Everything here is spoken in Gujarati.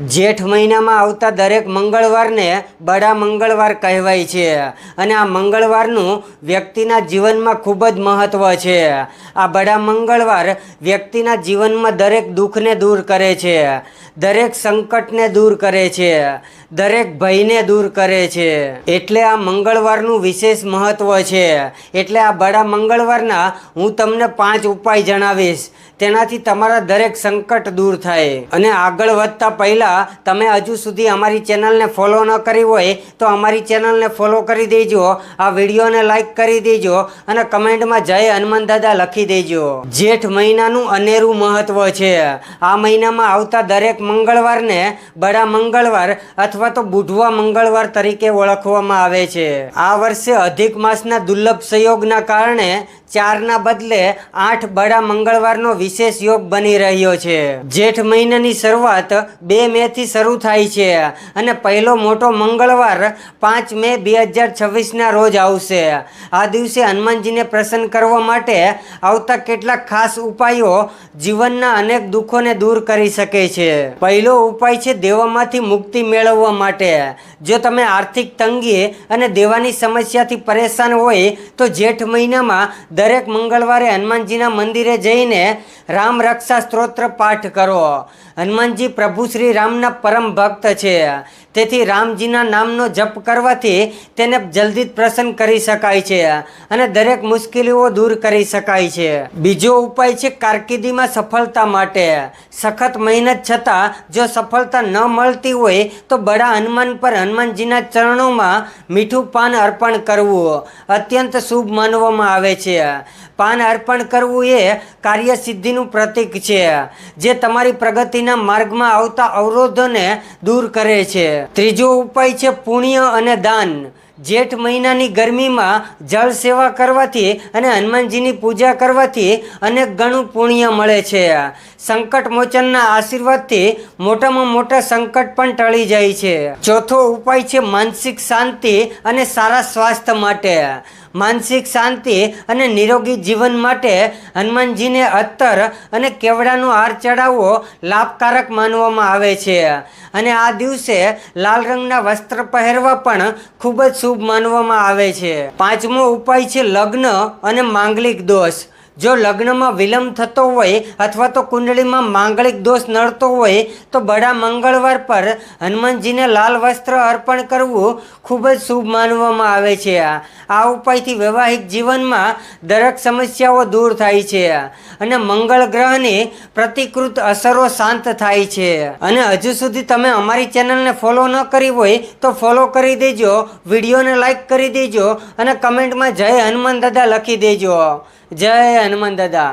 જેઠ મહિનામાં આવતા દરેક મંગળવારને બડા મંગળવાર કહેવાય છે અને આ મંગળવારનું વ્યક્તિના જીવનમાં ખૂબ જ મહત્ત્વ છે. આ બડા મંગળવાર વ્યક્તિના જીવનમાં દરેક દુઃખને દૂર કરે છે, દરેક સંકટને દૂર કરે છે, દરેક ભયને દૂર કરે છે. એટલે આ મંગળવારનું વિશેષ મહત્ત્વ છે. એટલે આ બડા મંગળવારના હું તમને 5 ઉપાય જણાવીશ, તેનાથી તમારા દરેક સંકટ દૂર થાય. અને આગળ વધતા પહેલાં તમે હજુ સુધી અમારી ચેનલને ફોલો ન કરી હોય તો અમારી ચેનલને ફોલો કરી દેજો, આ વિડીયોને લાઈક કરી દેજો અને કમેન્ટમાં જય હનુમાન દાદા લખી દેજો. જેઠ મહિનાનું અનેરું મહત્ત્વ છે. આ મહિનામાં આવતા દરેક મંગળવારને બડા મંગળવાર અથવા તો બુઢવા મંગળવાર તરીકે ઓળખવામાં આવે છે. આ વર્ષે અધિક માસના દુર્લભ સંયોગના કારણે 4ના બદલે 8 બડા મંગળવારનો વિશેષ યોગ બની રહ્યો છે. જેઠ મહિનાની શરૂઆત 2 મેથી શરૂ થાય છે અને પહેલો મોટો મંગળવાર 5 મે 2026ના રોજ આવશે. આ દિવસે હનુમાનજીને પ્રસન્ન કરવા માટે આવતા કેટલાક ખાસ ઉપાયો જીવનના અનેક દુઃખોને દૂર કરી શકે છે. પહેલો ઉપાય છે દેવામાંથી મુક્તિ મેળવવા માટે. જો તમે આર્થિક તંગી અને દેવાની સમસ્યાથી પરેશાન હોય તો જેઠ મહિનામાં દરેક મંગળવારે હનુમાનજીના મંદિરે જઈને રામ રક્ષા સ્તોત્ર પાઠ કરો. હનુમાનજી પ્રભુ શ્રી રામના પરમ ભક્ત છે, તેથી રામજીના નામનો જપ કરવાથી તેને જલ્દી પ્રસન્ન કરી શકાય છે અને દરેક મુશ્કેલીઓ દૂર કરી શકાય છે. બીજો ઉપાય છે કારકિર્દીમાં સફળતા માટે. સખત મહેનત છતાં જો સફળતા ન મળતી હોય તો બડા હનુમાન પર હનુમાનજીના ચરણોમાં મીઠું પાન અર્પણ કરવું અત્યંત શુભ માનવામાં આવે છે. પાન અર્પણ કરવું એ કાર્યસિદ્ધિનું પ્રતીક છે, જે તમારી પ્રગતિના માર્ગમાં આવતા અવરોધોને દૂર કરે છે. ત્રીજો ઉપાય છે પુણ્ય અને દાન. જેઠ મહિનાની ગરમીમાં જળ સેવા કરવાથી અને હનુમાનજીની પૂજા કરવાથી અનેક ગણું પુણ્ય મળે છે. સંકટ મોચનના આશીર્વાદથી મોટામાં મોટા સંકટ પણ ટળી જાય છે. ચોથો ઉપાય છે માનસિક શાંતિ અને સારા સ્વાસ્થ્ય માટે. માનસિક શાંતિ અને નિરોગી જીવન માટે હનુમાનજીને અત્તર અને કેવડાનો હાર ચડાવવો લાભકારક માનવામાં આવે છે અને આ દિવસે લાલ રંગના વસ્ત્ર પહેરવા પણ ખૂબ જ શુભ માનવામાં આવે છે. પાંચમો ઉપાય છે લગ્ન અને માંગલિક દોષ. જો લગ્નમાં વિલંબ થતો હોય અથવા તો કુંડળીમાં માંગલિક દોષ નડતો હોય તો બડા મંગળવાર પર હનુમાનજીને લાલ વસ્ત્ર અર્પણ કરવું ખૂબ જ શુભ માનવામાં આવે છે. આ ઉપાયથી વૈવાહિક જીવનમાં દરેક સમસ્યાઓ દૂર થાય છે અને મંગળ ગ્રહની પ્રતિકૃત અસરો શાંત થાય છે. અને હજુ સુધી તમે અમારી ચેનલને ફોલો ન કરી હોય તો ફોલો કરી દેજો, વિડીયોને લાઈક કરી દેજો અને કમેન્ટમાં જય હનુમાન દાદા લખી દેજો. જય હનુમાન દાદા.